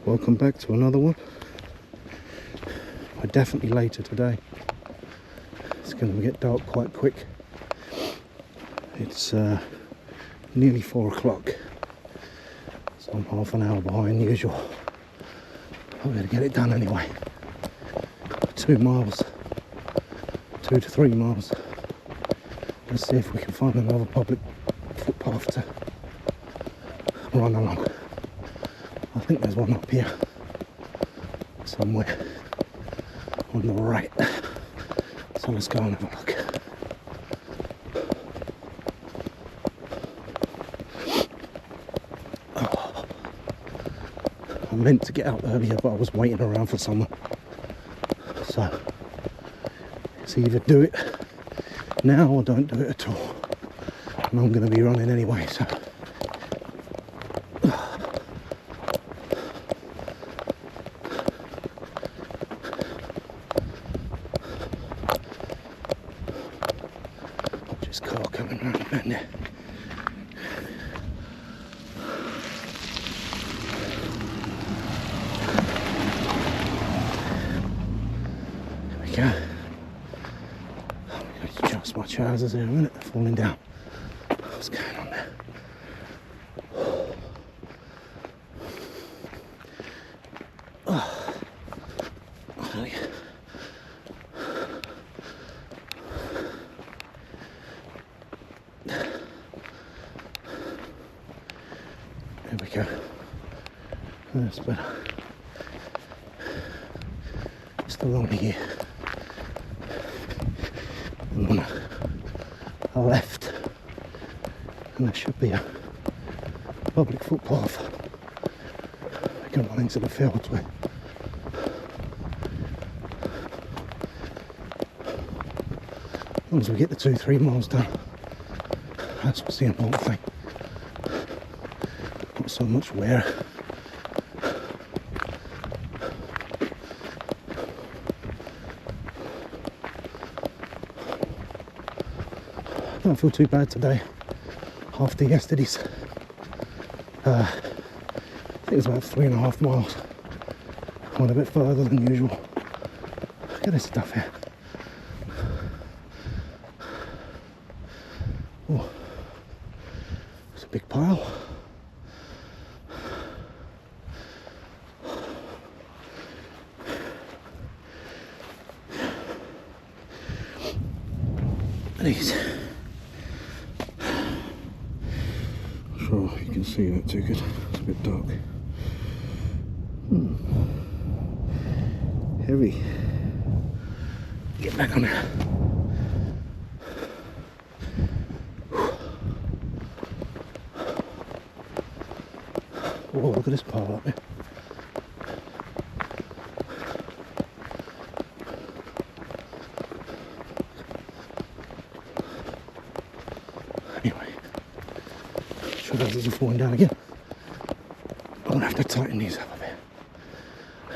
Welcome back to another one. We're definitely later today. It's going to get dark quite quick. It's nearly 4 o'clock, so I'm half an hour behind usual. I'm going to get it done anyway. 2 miles, 2 to 3 miles. Let's see if we can find another public footpath to run along. I think there's one up here somewhere on the right, so let's go and have a look. I meant to get out earlier, but I was waiting around for someone, so it's either do it now or don't do it at all, and I'm going to be running anyway, so just car coming round the bend there. There we go. I'm going to adjust my trousers in a minute, they're falling down. What's going on there? There we go. That's better. Just along here. And on a left. And there should be a public footpath. We can run into the fields with. As long as we get the 2-3 miles done. That's what's the important thing. Not so much where. I don't feel too bad today after yesterday's. I think it was about 3.5 miles. Went a bit further than usual. Look at this stuff here. Oh, it's a big pile. These. Sure, you can see that too good. It's a bit dark. Heavy. Get back on there. Oh, look at this pile up there. Anyway, trousers are falling down again. I'm gonna have to tighten these up a bit.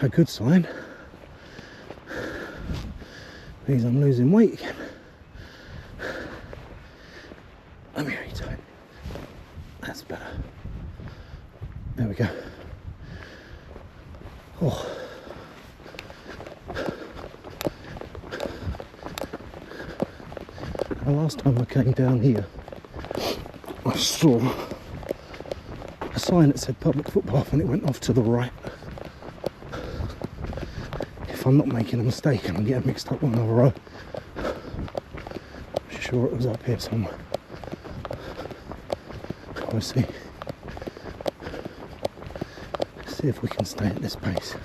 A good sign means I'm losing weight again. Let me retighten. That's better. There we go. Oh. The last time I came down here, I saw a sign that said public footpath and it went off to the right. If I'm not making a mistake and I'm getting mixed up on another road, I'm sure it was up here somewhere. We'll see. See if we can stay at this pace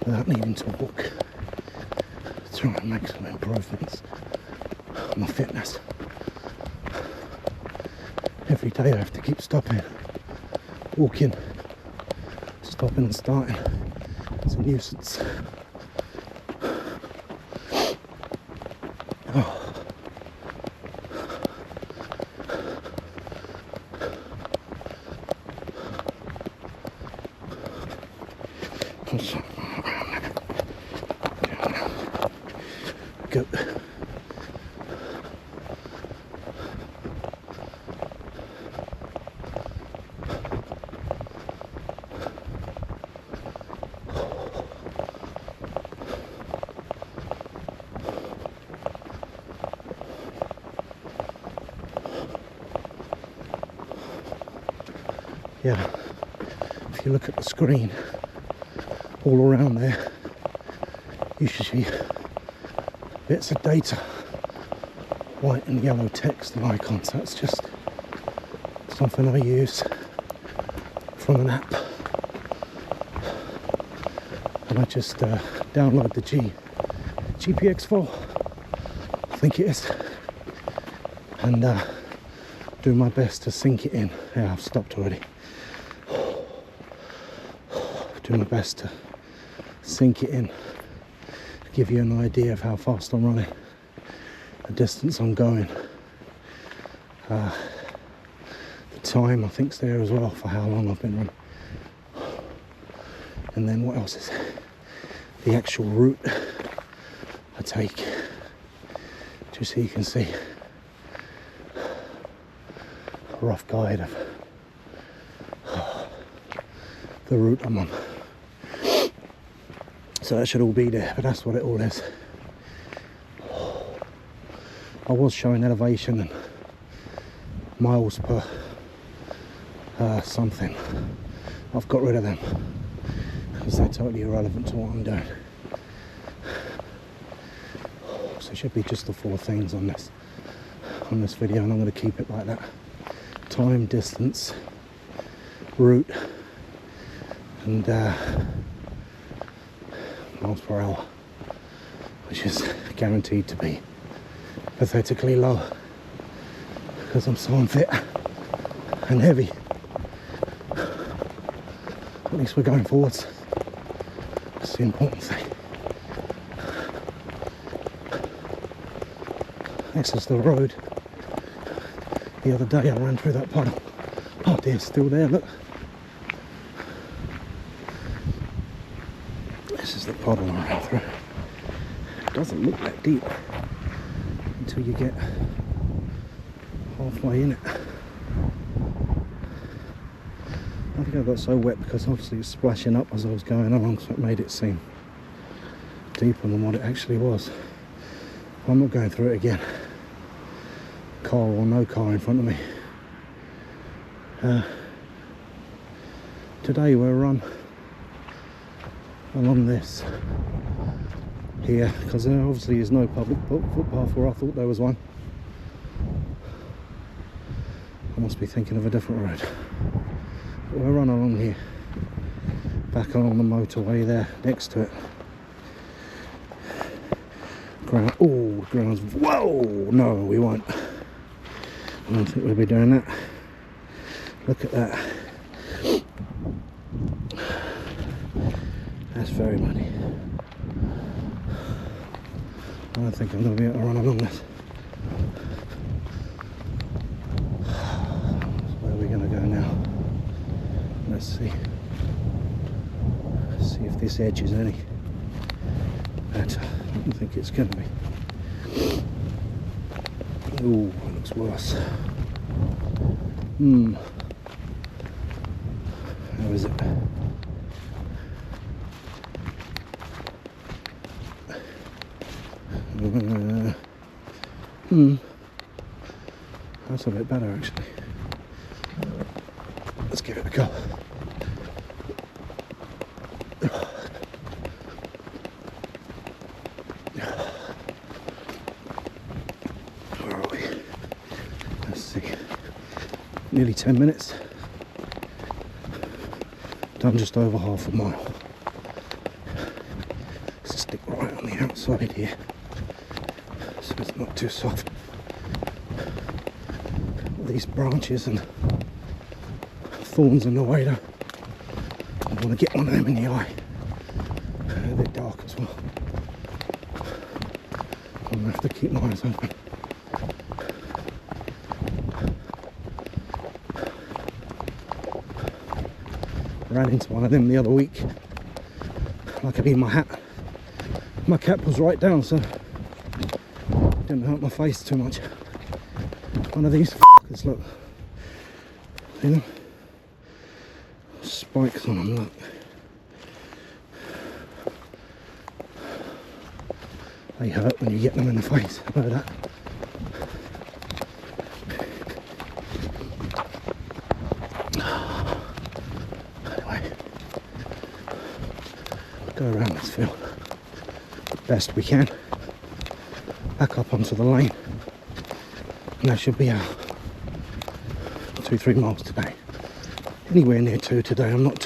without needing to walk. Try and make some improvements on my fitness. Every day I have to keep stopping, walking, stopping and starting. It's a nuisance. Oh. Go. yeah, if you look at the screen, all around there, you should see bits of data, white and yellow text and icons. That's just something I use from an app, and I just download the GPX file, I think it is, and do my best to sync it in. Yeah, I've stopped already. Do my best to sync it in, give you an idea of how fast I'm running, the distance I'm going, the time I think's there as well for how long I've been running, and then what else is there? The actual route I take, just so you can see a rough guide of the route I'm on. So that should all be there, but that's what it all is. I was showing elevation and miles per something. I've got rid of them because they're totally irrelevant to what I'm doing. So it should be just the 4 things on this video, and I'm going to keep it like that: time, distance, route, and miles per hour, which is guaranteed to be pathetically low because I'm so unfit and heavy. At least we're going forwards. That's the important thing. This is the road. The other day I ran through that puddle. Oh dear, it's still there, look. This is the puddle I ran through. It doesn't look that deep until you get halfway in it. I think I got so wet because obviously it was splashing up as I was going along, so it made it seem deeper than what it actually was. I'm not going through it again, car or no car in front of me. Today we'll run along this here because there obviously is no public footpath where I thought there was one. I must be thinking of a different road. But we'll run along here, back along the motorway there next to it. Ground, oh, ground's, whoa, no we won't. I don't think we'll be doing that. Look at that. That's very muddy. I don't think I'm going to be able to run along this. Where are we going to go now? Let's see. Let's see if this edge is any better. I don't think it's going to be. Ooh, it looks worse. How is it? That's a bit better actually. Let's give it a go. Where are we? Let's see. Nearly 10 minutes. Done just over half a mile. Let's stick right on the outside here so it's not too soft. All these branches and thorns in the way though. I want to get one of them in the eye. They're a bit dark as well. I'm going to have to keep my eyes open. I ran into one of them the other week. Luckily my hat, my cap was right down, so it didn't hurt my face too much. One of these f***ers, look. See them? Spikes on them, look. They hurt when you get them in the face, know that. go around this field best we can, back up onto the lane, and that should be our 2-3 miles today. Anywhere near 2 today, I'm not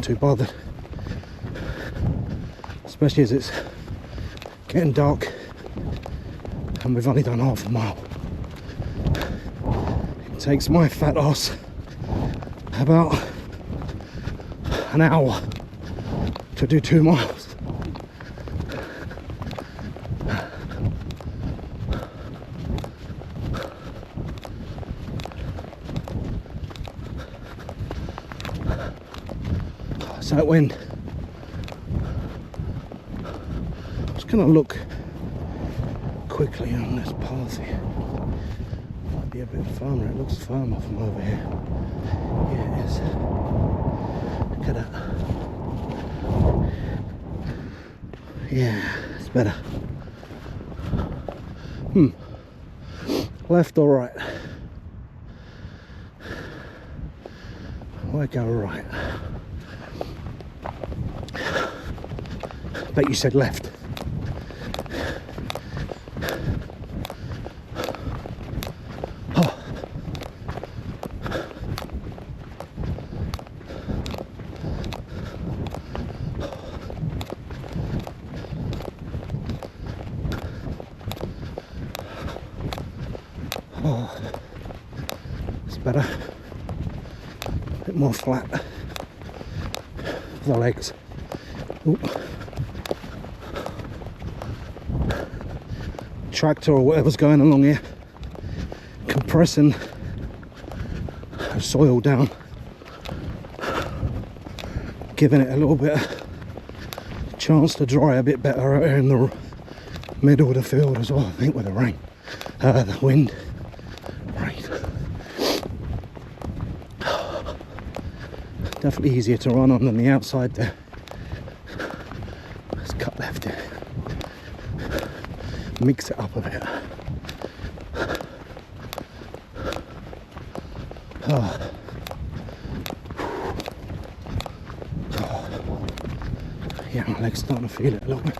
too bothered, especially as it's getting dark and we've only done half a mile. It takes my fat ass about an hour to do 2 miles. So when I'm just going to look quickly on this path here, might be a bit firmer. It looks firmer from over here. Yeah, it is. Look at that. Yeah, it's better. Left or right? Why go right? Bet you said left. Oh. Oh. It's better. A bit more flat for the legs. Ooh. Tractor or whatever's going along here compressing the soil down, giving it a little bit of chance to dry a bit better out here in the middle of the field as well. I think with the rain, the wind. Right, definitely easier to run on than the outside there. Let's cut left here. Mix it up a bit. Oh. Oh. Yeah, my leg's starting to feel it a little bit.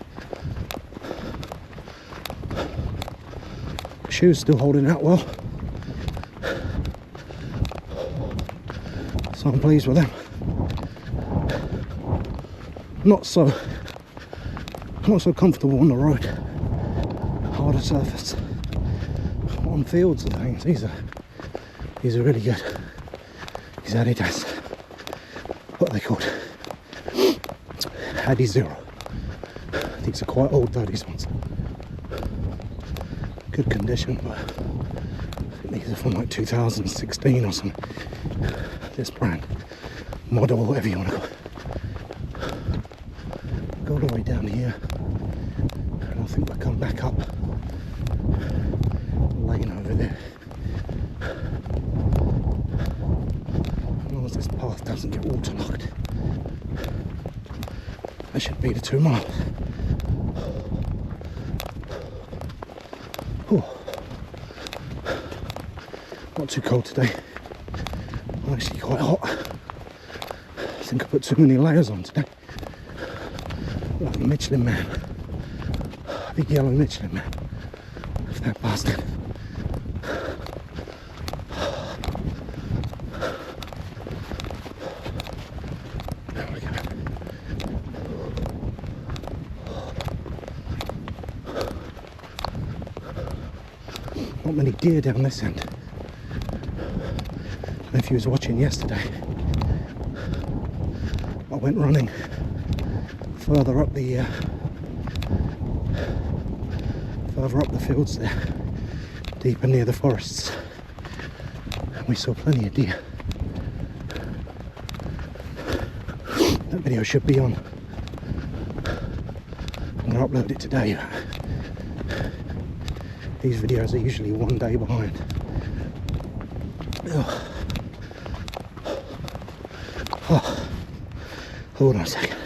Shoes still holding out well, so I'm pleased with them. Not so comfortable on the road. Harder surface on fields and things. These are really good. These Adidas, what are they called? Adi Zero. These are quite old though, these ones. Good condition, but I think these are from like 2016 or something. This brand, model, whatever you want to call it. Go all the way down here, and I think we'll come back up lane over there. As long as this path doesn't get waterlogged, that should be the 2 miles. Ooh. Not too cold today. Actually quite hot. I think I put too many layers on today. Like a Michelin man. A big yellow Michelin man. If that bastard. There we go. Not many deer down this end. If you was watching yesterday, I went running further up the fields there, deeper near the forests, and we saw plenty of deer. That video should be on. I'm going to upload it today. These videos are usually 1 day behind. Oh. Oh. Hold on a second.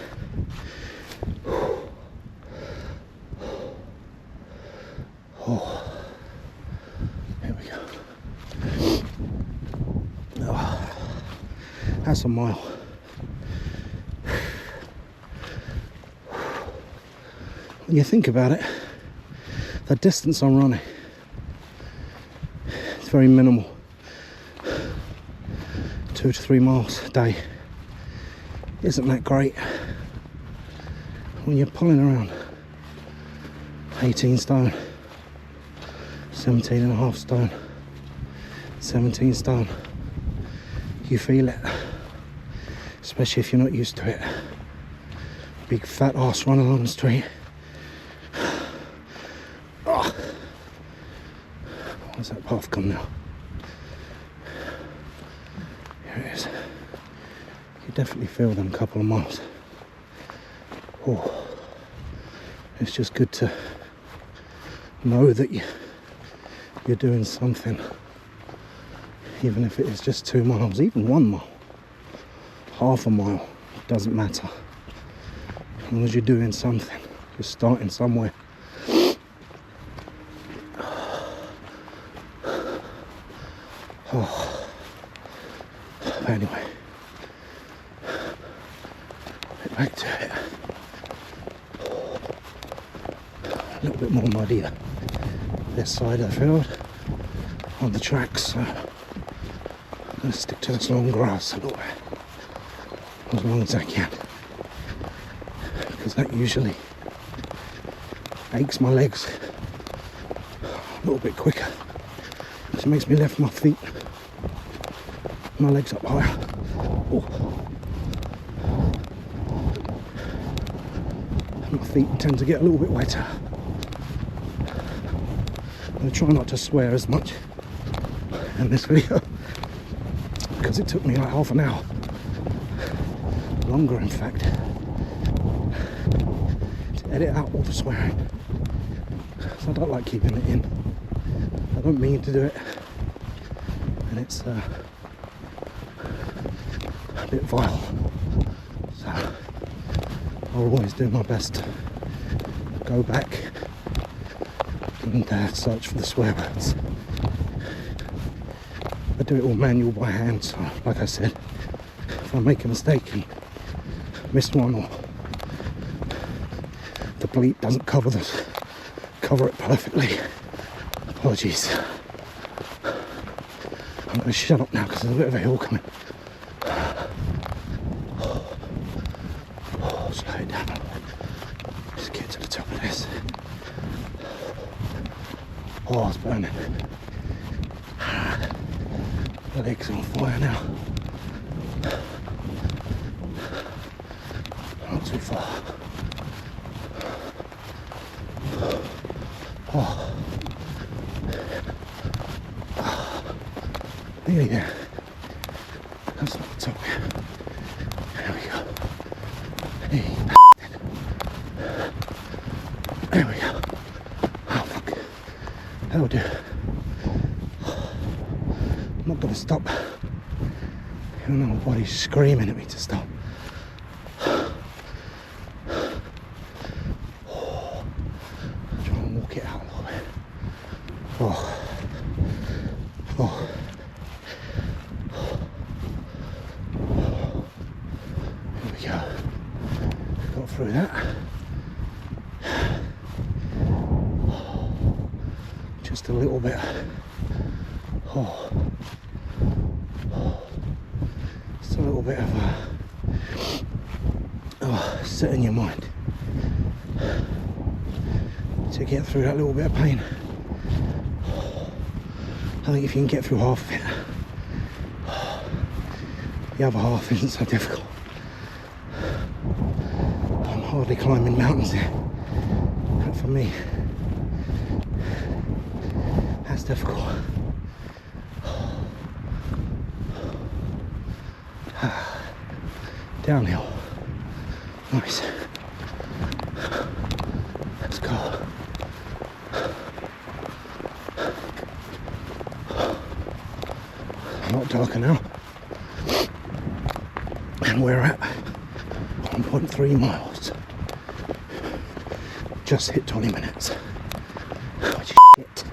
Oh. Here we go. Oh. That's a mile. when you think about it, the distance I'm running, it's very minimal. 2 to 3 miles a day isn't that great when you're pulling around 18 stone, 17 and a half stone, 17 stone. You feel it, especially if you're not used to it. Big fat ass running on the street. Oh. Where's that path come now? Here it is. You definitely feel them couple of miles. Oh, it's just good to know that you're doing something, even if it is just 2 miles, even 1 mile, half a mile, doesn't matter. As long as you're doing something, you're starting somewhere. Oh. But anyway, get back to it. A little bit more muddy this side of the field on the tracks, so I'm going to stick to this long grass a little bit, as long as I can, because that usually aches my legs a little bit quicker. It makes me lift my feet, my legs up higher. Oh. My feet tend to get a little bit wetter. I'm going to try not to swear as much in this video, because it took me like half an hour, longer in fact, to edit out all the swearing. So I don't like keeping it in. I don't mean to do it, and it's a bit vile. So I'll always do my best to go back and search for the swear words. I do it all manual by hand, so like I said, if I make a mistake and miss one, or the bleep doesn't cover it perfectly, apologies. I'm going to shut up now because there's a bit of a hill coming. Slow it down. Just get to the top of this. Oh, it's burning. The leg's on fire now. Not too far. Oh. Nearly there. That's not the top. There we go. Hey. There we go. Oh fuck. That'll do. I'm not gonna stop. Even though my body's screaming at me to stop. Try and walk it out a little bit. Oh. Oh. Here we go. Got through that. Just a little bit. Oh. Just a little bit of setting your mind to get through that little bit of pain. I think if you can get through half of it, the other half isn't so difficult. I'm hardly climbing mountains here, but for me, that's difficult. Downhill. Nice. Let's go. A lot darker now. And we're at 1.3 miles. Just hit 20 minutes. Oh, shit.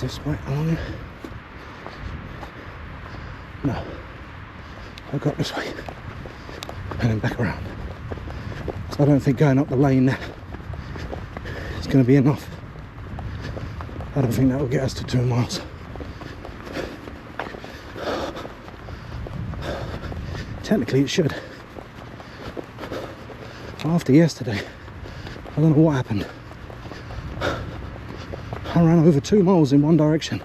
this way on? No. I've got this way. And then back around. So I don't think going up the lane there is going to be enough. I don't think that will get us to 2 miles. Technically it should. After yesterday, I don't know what happened. I ran over 2 miles in one direction.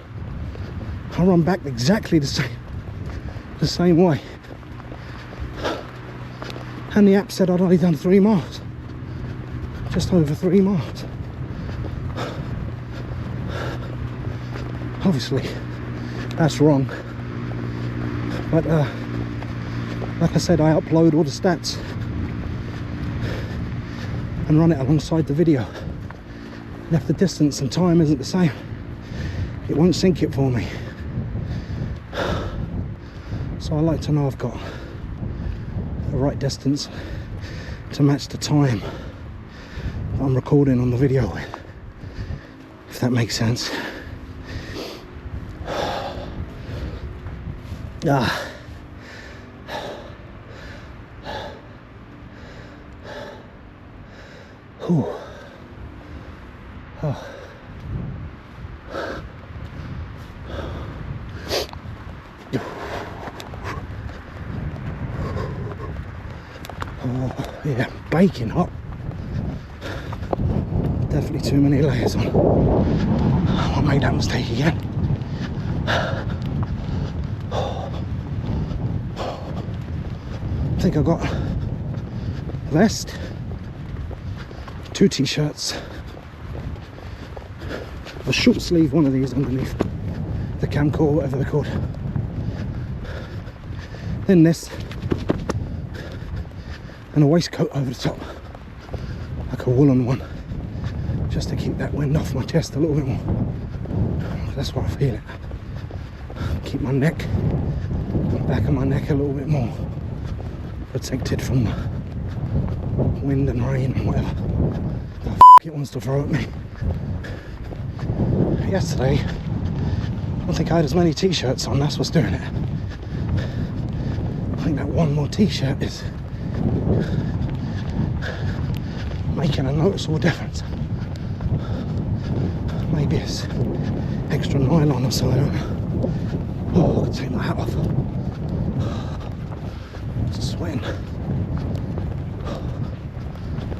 I ran back exactly the same way. And the app said I'd only done 3 miles. Just over 3 miles. Obviously, that's wrong. But like I said, I upload all the stats and run it alongside the video. And if the distance and time isn't the same, it won't sync it for me. So I like to know I've got the right distance to match the time that I'm recording on the video with, if that makes sense. Ah. Whew. Oh. Oh, yeah, baking hot. Definitely too many layers on. I made that mistake again. I think I got a vest, 2 t-shirts, a short sleeve one of these underneath the camcorder, whatever they're called, then this, and a waistcoat over the top, like a woolen one, just to keep that wind off my chest a little bit more. That's where I feel it. Keep my neck, the back of my neck a little bit more protected from the wind and rain and whatever the f it wants to throw at me. Yesterday, I don't think I had as many t-shirts on, that's what's doing it. I think that one more t-shirt is making a noticeable difference. Maybe it's extra nylon or something, I don't know. Oh, I could take my hat off. Just sweating.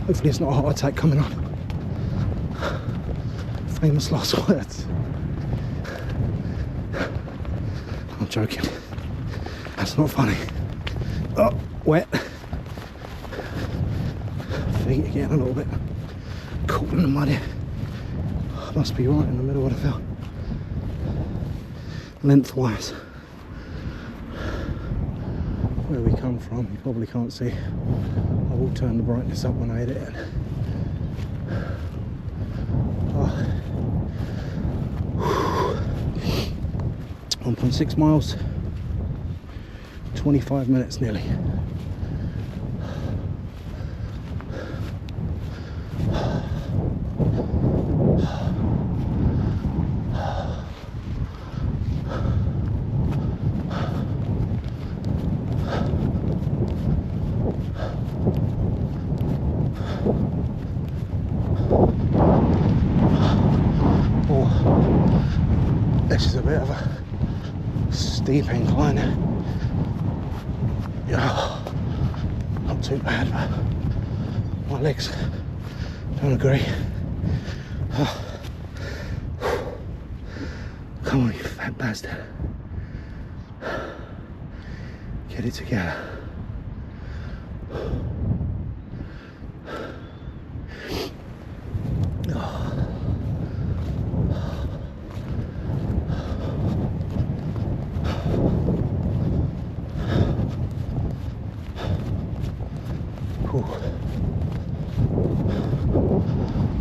Hopefully it's not a heart attack coming on. Famous last words. I'm joking. That's not funny. Oh, wet. Feet again a little bit caught in the mud here. Must be right in the middle of the field. Lengthwise. Where we come from, you probably can't see. I will turn the brightness up when I edit it. Oh. 1.6 miles, 25 minutes nearly. This is a bit of a steep incline. Yeah, not too bad, but my legs don't agree. Come on, you fat bastard. Get it together.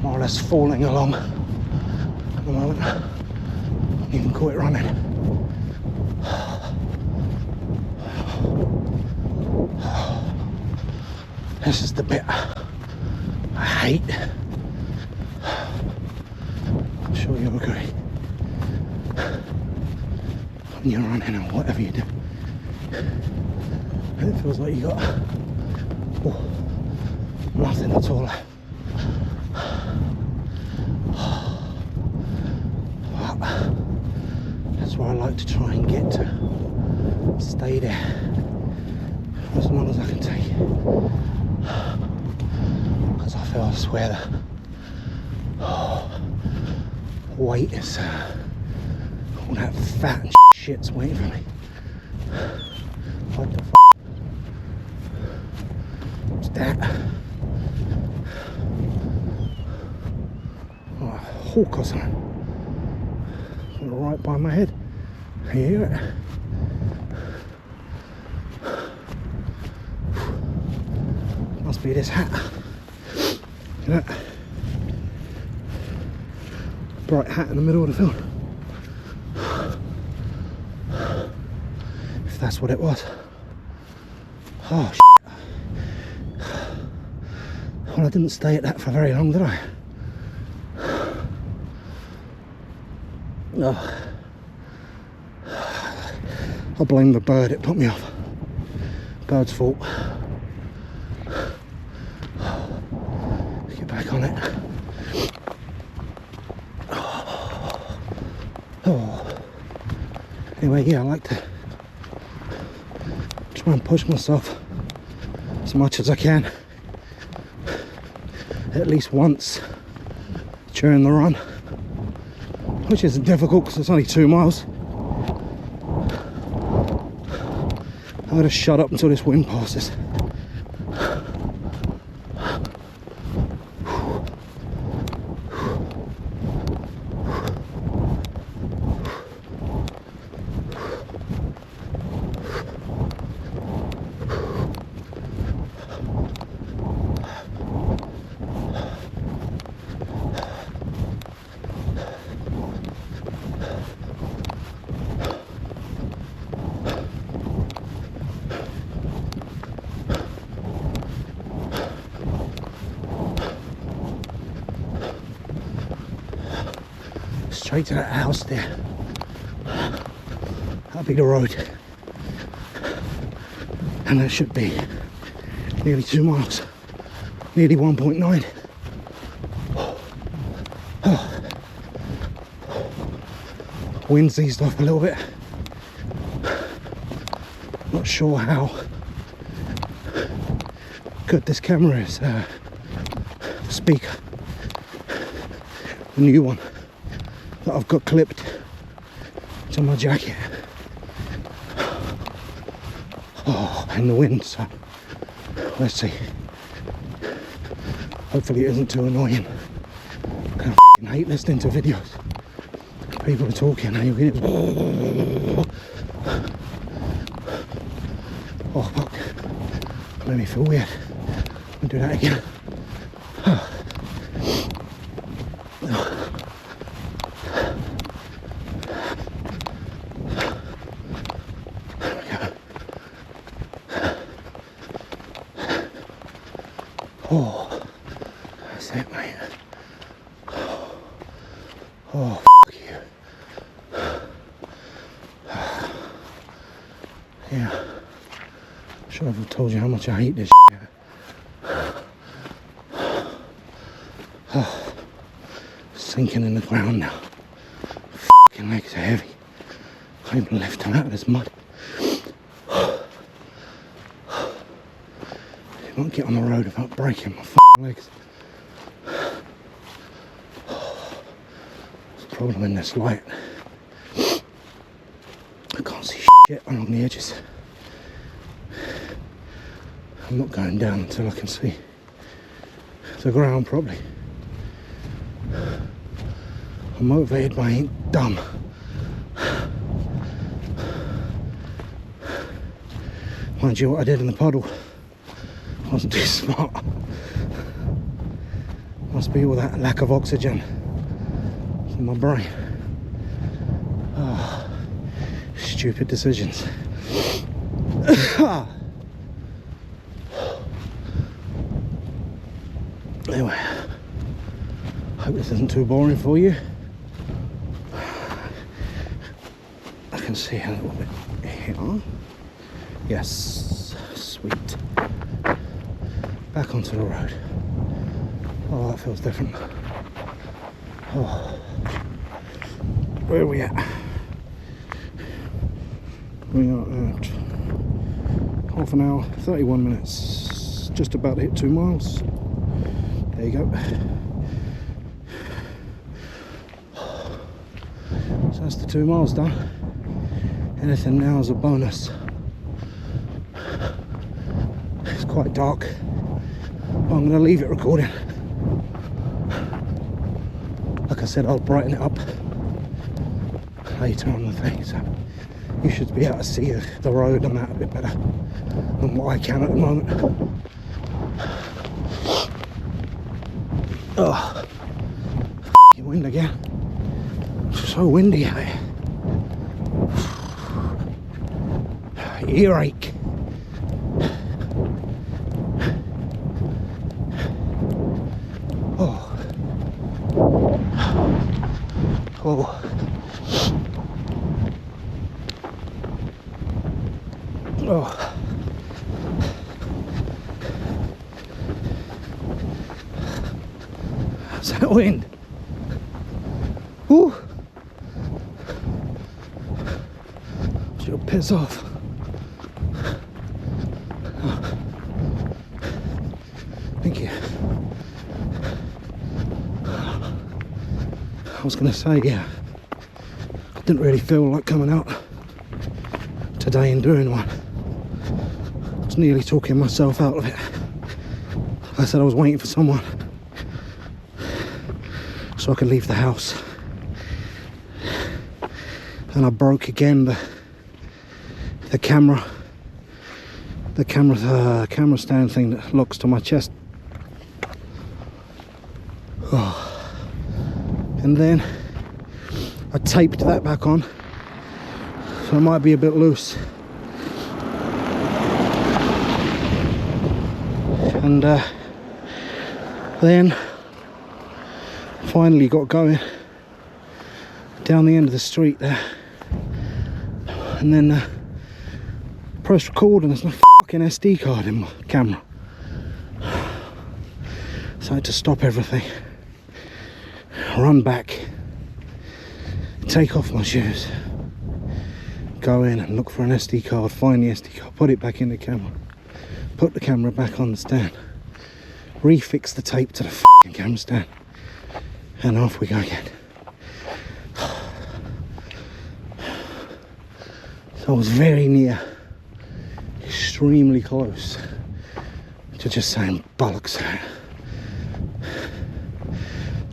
More or less falling along at the moment. You can call it running. This is the bit I hate. I'm sure you'll agree. when you're running or whatever you do. And it feels like you got nothing at all. But that's where I like to try and get to. Stay there as long as I can take it. Because I feel, I swear that weight is all that fat and shit's waiting for me. What the f***? What's that? Oh, a hawk or something. Right by my head. Can you hear it? Must be this hat. Look at that. Bright hat in the middle of the field. If that's what it was. Oh shit. Well, I didn't stay at that for very long, did I? Oh. I blame the bird, it put me off. Bird's fault. Get back on it. Oh. Anyway, yeah, I like to try and push myself as much as I can. At least once during the run. Which isn't difficult because it's only 2 miles. I'm going to shut up until this wind passes. Straight to that house there. That'll be the road. And that should be nearly 2 miles. Nearly 1.9. Wind's eased off a little bit. Not sure how good this camera is. Speaker. The new one that I've got clipped to my jacket. Oh, and the wind, so let's see. Hopefully it isn't too annoying. I f***ing hate listening to videos. People are talking and you get it. Oh fuck. That made me feel weird. I'll do that again. Oh, that's it, mate. Oh, fuck you. Yeah. I'm sure I've told you how much I hate this shit. Oh, sinking in the ground now. Fucking legs are heavy. Can't even lift them out of this mud. I won't get on the road without breaking my fucking legs. There's a problem in this light. I can't see shit along the edges. I'm not going down until I can see the ground properly. I'm motivated by ain't dumb. Mind you, what I did in the puddle wasn't too smart. Must be all that lack of oxygen in my brain. Oh, stupid decisions. Anyway, hope this isn't too boring for you. I can see a little bit here. Yes, sweet. Back onto the road. Oh, that feels different. Oh. Where are we at? We are at half an hour, 31 minutes. Just about to hit 2 miles. There you go. So that's the 2 miles done. Anything now is a bonus. It's quite dark. I'm going to leave it recording. Like I said, I'll brighten it up later on the thing, so you should be able to see the road and that a bit better than what I can at the moment. Oh, f***ing wind again. It's so windy out here. Earache. Oh. Oh. Oh. How's that wind? Woo! She'll piss off. Oh. Thank you. I was going to say, yeah, I didn't really feel like coming out today and doing one. I was nearly talking myself out of it. Like I said, I was waiting for someone so I could leave the house. And I broke again the camera stand thing that locks to my chest. Oh. And then I taped that back on, so it might be a bit loose. And then finally got going down the end of the street there, and then pressed record, and there's no fucking SD card in my camera, so I had to stop everything, run back, take off my shoes, go in and look for an SD card, find the SD card, put it back in the camera, put the camera back on the stand, refix the tape to the fucking camera stand, and off we go again. So I was very near, extremely close to just saying bollocks.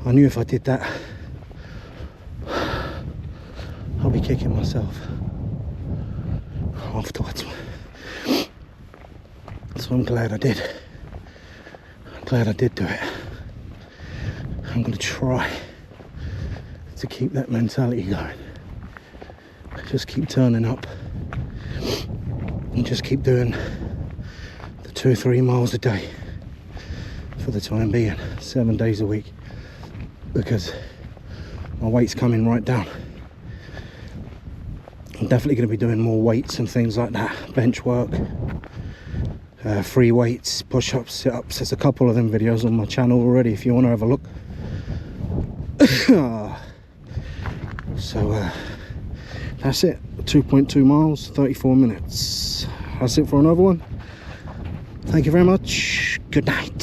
I knew if I did that, I'll be kicking myself afterwards. So I'm glad I did. I'm glad I did do it. I'm going to try to keep that mentality going. Just keep turning up and just keep doing the 2-3 miles a day for the time being, 7 days a week, because my weight's coming right down. I'm definitely going to be doing more weights and things like that, bench work, free weights, push-ups, sit-ups. There's a couple of them videos on my channel already if you want to have a look. So that's it, 2.2 miles, 34 minutes. That's it for another one. Thank you very much. Good night.